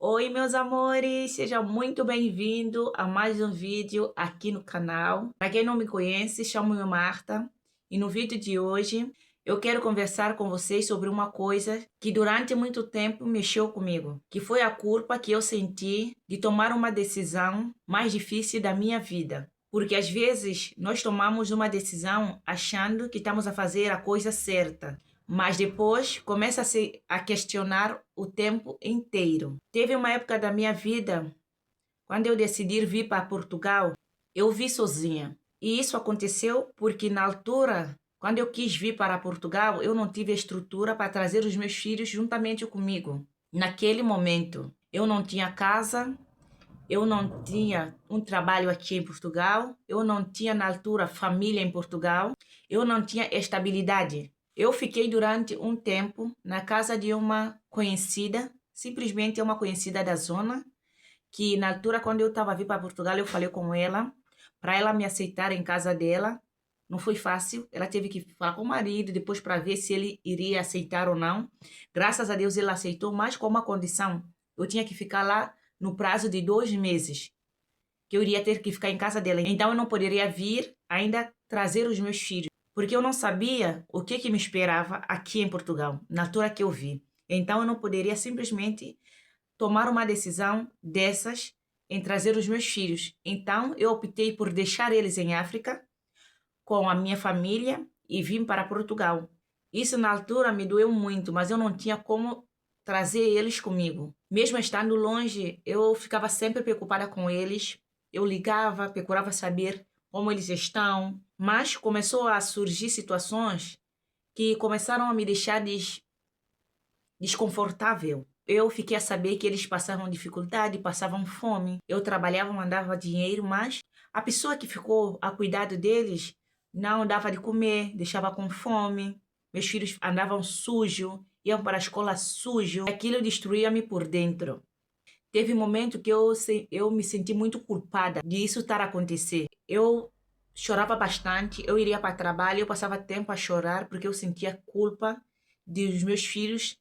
Oi, meus amores, seja muito bem-vindo a mais um vídeo aqui no canal. Para quem não me conhece, chamo-me Marta e no vídeo de hoje eu quero conversar com vocês sobre uma coisa que durante muito tempo mexeu comigo, que foi a culpa que eu senti de tomar uma decisão mais difícil da minha vida. Porque às vezes nós tomamos uma decisão achando que estamos a fazer a coisa certa, mas depois começa a questionar o tempo inteiro. Teve uma época da minha vida, quando eu decidi vir para Portugal, eu vim sozinha. E isso aconteceu porque na altura, quando eu quis vir para Portugal, eu não tive estrutura para trazer os meus filhos juntamente comigo. Naquele momento, eu não tinha casa, eu não tinha um trabalho aqui em Portugal, eu não tinha na altura família em Portugal, eu não tinha estabilidade. Eu fiquei durante um tempo na casa de uma conhecida, simplesmente uma conhecida da zona, que na altura quando eu estava vindo para Portugal, eu falei com ela, para ela me aceitar em casa dela. Não foi fácil, ela teve que falar com o marido depois para ver se ele iria aceitar ou não. Graças a Deus ele aceitou, mas com uma condição. Eu tinha que ficar lá no prazo de 2 meses, que eu iria ter que ficar em casa dela. Então eu não poderia vir ainda trazer os meus filhos, porque eu não sabia o que me esperava aqui em Portugal, na altura que eu vi. Então eu não poderia simplesmente tomar uma decisão dessas em trazer os meus filhos. Então eu optei por deixar eles em África com a minha família e vim para Portugal. Isso na altura me doeu muito, mas eu não tinha como trazer eles comigo. Mesmo estando longe, eu ficava sempre preocupada com eles. Eu ligava, procurava saber como eles estão, mas começou a surgir situações que começaram a me deixar desconfortável. Eu fiquei a saber que eles passavam dificuldade, passavam fome. Eu trabalhava, mandava dinheiro, mas a pessoa que ficou a cuidado deles não dava de comer, deixava com fome. Meus filhos andavam sujo, iam para a escola sujo. Aquilo destruía-me por dentro. Teve um momento que eu me senti muito culpada de isso estar a acontecer. Eu chorava bastante, eu iria para o trabalho, eu passava tempo a chorar porque eu sentia culpa de os meus filhos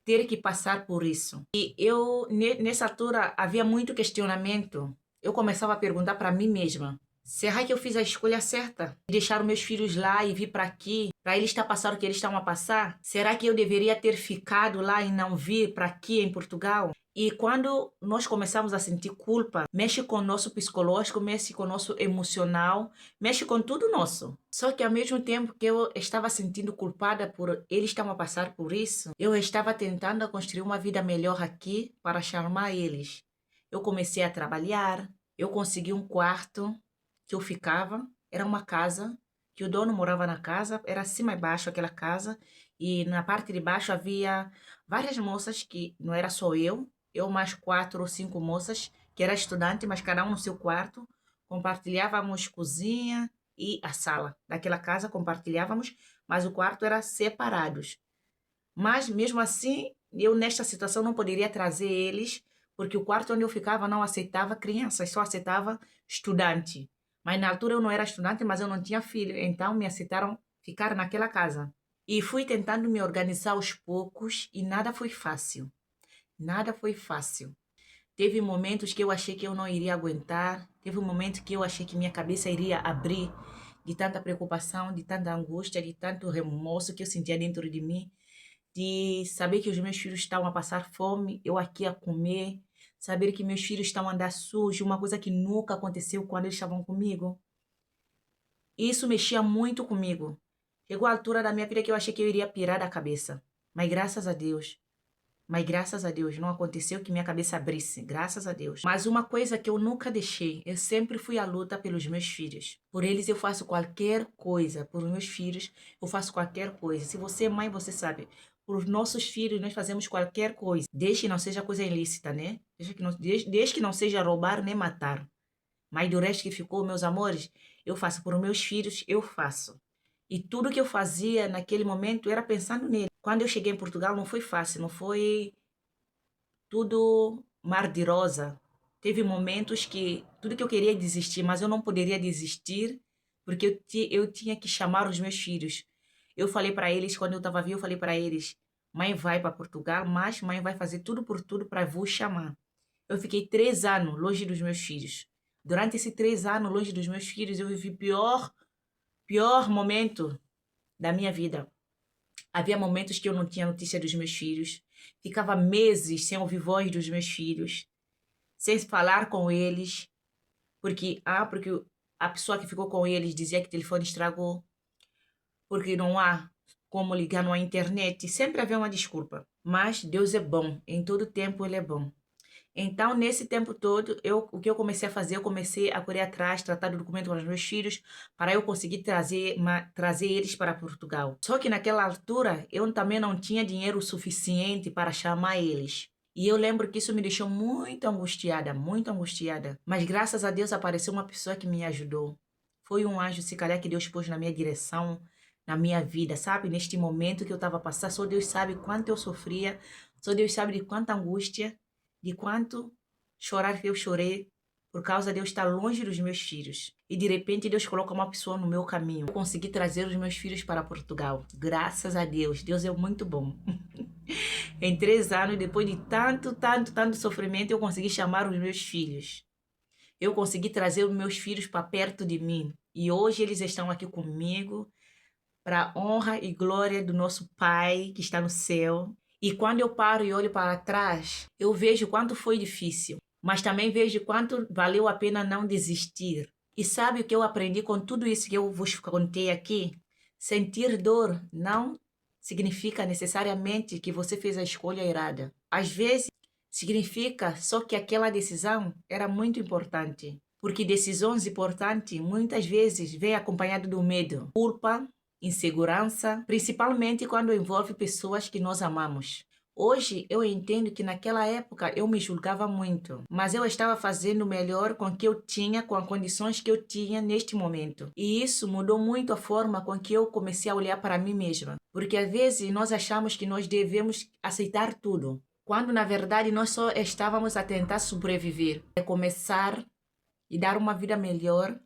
ter que passar por isso. E eu, nessa altura, havia muito questionamento. Eu começava a perguntar para mim mesma: será que eu fiz a escolha certa? Deixar os meus filhos lá e vir para aqui, para eles estar passando o que eles estão a passar? Será que eu deveria ter ficado lá e não vir para aqui em Portugal? E quando nós começamos a sentir culpa, mexe com o nosso psicológico, mexe com o nosso emocional, mexe com tudo nosso. Só que ao mesmo tempo que eu estava sentindo culpada por eles estar a passar por isso, eu estava tentando construir uma vida melhor aqui para chamar eles. Eu comecei a trabalhar, eu consegui um quarto que eu ficava, era uma casa que o dono morava na casa, era acima e baixo aquela casa, e na parte de baixo havia várias moças que não era só eu mais 4 ou 5 moças, que era estudante, mas cada um no seu quarto. Compartilhávamos cozinha e a sala daquela casa, compartilhávamos, mas o quarto era separados. Mas mesmo assim, eu nesta situação não poderia trazer eles, porque o quarto onde eu ficava não aceitava crianças, só aceitava estudante. Mas na altura eu não era estudante, mas eu não tinha filho, então me aceitaram ficar naquela casa. E fui tentando me organizar aos poucos e nada foi fácil. Nada foi fácil. Teve momentos que eu achei que eu não iria aguentar, teve um momento que eu achei que minha cabeça iria abrir de tanta preocupação, de tanta angústia, de tanto remorso que eu sentia dentro de mim, de saber que os meus filhos estão a passar fome, eu aqui a comer, saber que meus filhos estão a andar sujos, uma coisa que nunca aconteceu quando eles estavam comigo. Isso mexia muito comigo. Chegou a altura da minha vida que eu achei que eu iria pirar da cabeça. Mas graças a Deus, não aconteceu que minha cabeça abrisse, graças a Deus. Mas uma coisa que eu nunca deixei, eu sempre fui à luta pelos meus filhos. Por eles eu faço qualquer coisa, por meus filhos eu faço qualquer coisa. Se você é mãe, você sabe. Por nossos filhos nós fazemos qualquer coisa, desde que não seja coisa ilícita, né? Desde que não seja roubar nem matar. Mas do resto que ficou, meus amores, eu faço por meus filhos, eu faço. E tudo que eu fazia naquele momento era pensando nele. Quando eu cheguei em Portugal não foi fácil, não foi tudo mar de rosa. Teve momentos que tudo que eu queria desistir, mas eu não poderia desistir porque eu tinha que chamar os meus filhos. Eu falei para eles, quando eu estava vindo, eu falei para eles: Mãe vai para Portugal, mas mãe vai fazer tudo por tudo para vos chamar. Eu fiquei 3 anos longe dos meus filhos. Durante esses 3 anos longe dos meus filhos, eu vivi pior momento da minha vida. Havia momentos que eu não tinha notícia dos meus filhos. Ficava meses sem ouvir voz dos meus filhos, sem falar com eles, porque a pessoa que ficou com eles dizia que o telefone estragou, porque não há como ligar, não há internet. Sempre havia uma desculpa. Mas Deus é bom, em todo tempo Ele é bom. Então, nesse tempo todo, o que eu comecei a fazer? Eu comecei a correr atrás, tratar do documento para os meus filhos, para eu conseguir trazer eles para Portugal. Só que naquela altura, eu também não tinha dinheiro suficiente para chamar eles. E eu lembro que isso me deixou muito angustiada, muito angustiada. Mas graças a Deus apareceu uma pessoa que me ajudou. Foi um anjo, se calhar, que Deus pôs na minha direção, na minha vida, sabe? Neste momento que eu estava passando, só Deus sabe quanto eu sofria, só Deus sabe de quanta angústia, de quanto chorar que eu chorei por causa de eu estar longe dos meus filhos. E de repente Deus coloca uma pessoa no meu caminho. Eu consegui trazer os meus filhos para Portugal. Graças a Deus. Deus é muito bom. Em 3 anos, depois de tanto sofrimento, eu consegui chamar os meus filhos. Eu consegui trazer os meus filhos para perto de mim. E hoje eles estão aqui comigo para a honra e glória do nosso Pai que está no céu. E quando eu paro e olho para trás, eu vejo quanto foi difícil, mas também vejo quanto valeu a pena não desistir. E sabe o que eu aprendi com tudo isso que eu vos contei aqui? Sentir dor não significa necessariamente que você fez a escolha errada. Às vezes, significa só que aquela decisão era muito importante. Porque decisões importantes muitas vezes vêm acompanhadas do medo, culpa, insegurança, principalmente quando envolve pessoas que nós amamos. Hoje eu entendo que naquela época eu me julgava muito, mas eu estava fazendo o melhor com o que eu tinha, com as condições que eu tinha neste momento. E isso mudou muito a forma com que eu comecei a olhar para mim mesma. Porque às vezes nós achamos que nós devemos aceitar tudo, quando na verdade nós só estávamos a tentar sobreviver, começar e dar uma vida melhor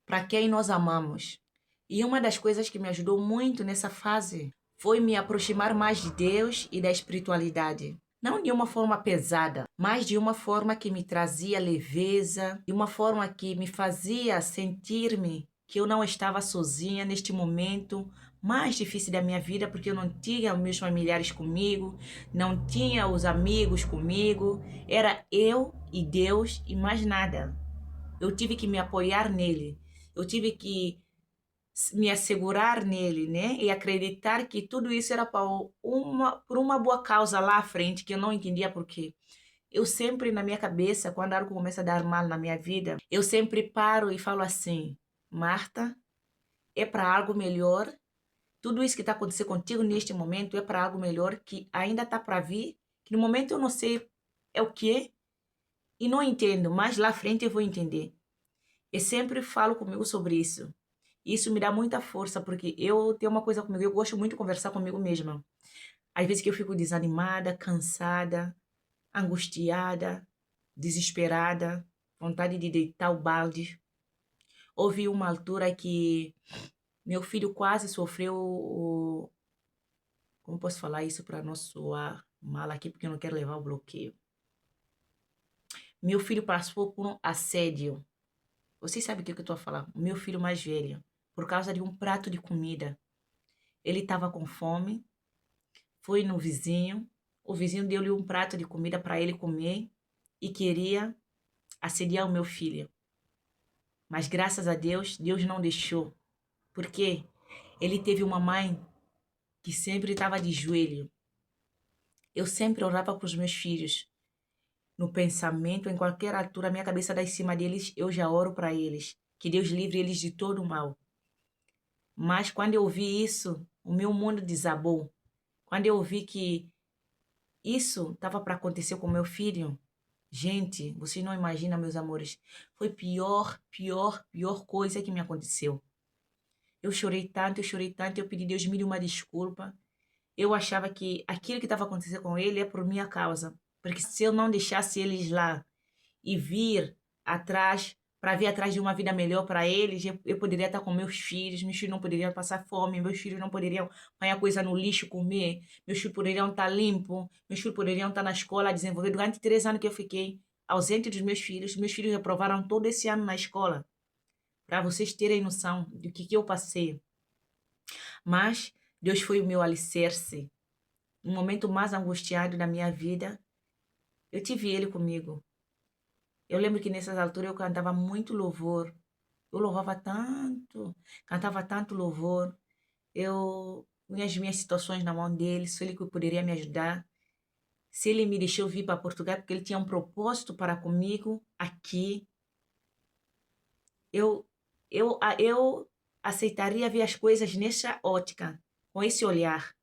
para quem nós amamos. E uma das coisas que me ajudou muito nessa fase foi me aproximar mais de Deus e da espiritualidade. Não de uma forma pesada, mas de uma forma que me trazia leveza, de uma forma que me fazia sentir-me que eu não estava sozinha neste momento mais difícil da minha vida, porque eu não tinha os meus familiares comigo, não tinha os amigos comigo, era eu e Deus e mais nada. Eu tive que me apoiar nele, eu tive que me assegurar nele, né? E acreditar que tudo isso era por uma boa causa lá à frente, que eu não entendia por quê. Eu sempre, na minha cabeça, quando algo começa a dar mal na minha vida, eu sempre paro e falo assim: Marta, é para algo melhor. Tudo isso que está acontecendo contigo neste momento é para algo melhor que ainda está para vir, que no momento eu não sei é o que e não entendo, mas lá à frente eu vou entender. Eu sempre falo comigo sobre isso. Isso me dá muita força, porque eu tenho uma coisa comigo, eu gosto muito de conversar comigo mesma. Às vezes que eu fico desanimada, cansada, angustiada, desesperada, vontade de deitar o balde. Houve uma altura que meu filho quase sofreu como posso falar isso para não soar mal aqui, porque eu não quero levar o bloqueio. Meu filho passou por um assédio. Vocês sabem o que eu estou a falar? O meu filho mais velho, por causa de um prato de comida. Ele estava com fome, foi no vizinho, o vizinho deu-lhe um prato de comida para ele comer e queria assediar o meu filho. Mas graças a Deus, Deus não deixou. Porque ele teve uma mãe que sempre estava de joelho. Eu sempre orava para os meus filhos. No pensamento, em qualquer altura, a minha cabeça dá em cima deles, eu já oro para eles. Que Deus livre eles de todo o mal. Mas quando eu ouvi isso, o meu mundo desabou. Quando eu ouvi que isso estava para acontecer com meu filho, gente, vocês não imaginam, meus amores, foi pior coisa que me aconteceu. Eu chorei tanto, eu pedi a Deus mil e uma desculpa. Eu achava que aquilo que estava acontecendo com ele é por minha causa. Porque se eu não deixasse eles lá e vir atrás para vir atrás de uma vida melhor para eles. Eu poderia estar com meus filhos não poderiam passar fome, meus filhos não poderiam apanhar coisa no lixo, comer, meus filhos poderiam estar limpos, meus filhos poderiam estar na escola, desenvolver. Durante 3 anos que eu fiquei ausente dos meus filhos reprovaram todo esse ano na escola, para vocês terem noção do que eu passei. Mas Deus foi o meu alicerce. No momento mais angustiado da minha vida, eu tive Ele comigo. Eu lembro que nessas alturas eu cantava muito louvor. Eu louvava tanto, cantava tanto louvor. Eu punha as minhas situações na mão dele, só ele que poderia me ajudar. Se ele me deixou vir para Portugal, porque ele tinha um propósito para comigo aqui, eu, eu aceitaria ver as coisas nessa ótica, com esse olhar,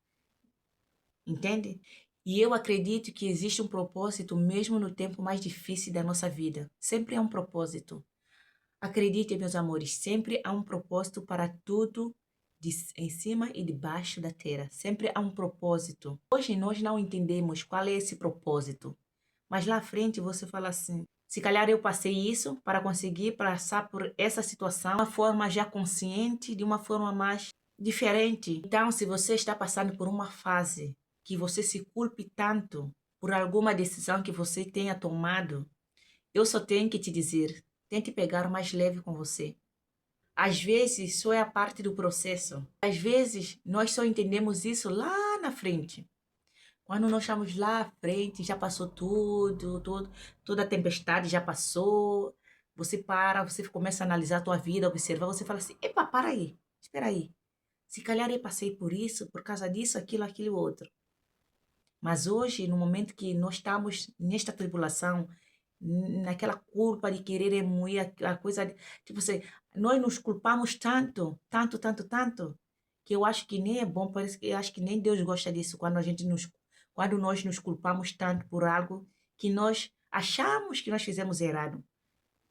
entende? E eu acredito que existe um propósito mesmo no tempo mais difícil da nossa vida. Sempre há um propósito. Acredite, meus amores, sempre há um propósito para tudo em cima e debaixo da terra. Sempre há um propósito. Hoje nós não entendemos qual é esse propósito. Mas lá à frente você fala assim, se calhar eu passei isso para conseguir passar por essa situação de uma forma já consciente, de uma forma mais diferente. Então, se você está passando por uma fase que você se culpe tanto por alguma decisão que você tenha tomado, eu só tenho que te dizer, tente pegar mais leve com você. Às vezes, só é a parte do processo. Às vezes, nós só entendemos isso lá na frente. Quando nós estamos lá à frente, já passou toda a tempestade já passou. Você para, você começa a analisar a tua vida, observar, você fala assim, epa, para aí, espera aí. Se calhar eu passei por isso, por causa disso, aquilo outro. Mas hoje, no momento que nós estamos nesta tribulação, naquela culpa de querer remoer a coisa, tipo assim, nós nos culpamos tanto, que eu acho que nem é bom, parece que eu acho que nem Deus gosta disso, quando nós nos culpamos tanto por algo que nós achamos que nós fizemos errado,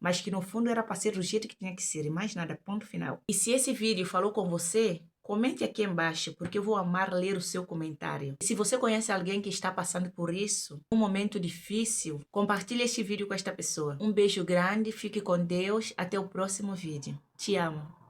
mas que no fundo era para ser do jeito que tinha que ser, e mais nada, ponto final. E se esse vídeo falou com você, comente aqui embaixo, porque eu vou amar ler o seu comentário. E se você conhece alguém que está passando por isso, um momento difícil, compartilhe este vídeo com esta pessoa. Um beijo grande, fique com Deus, até o próximo vídeo. Te amo.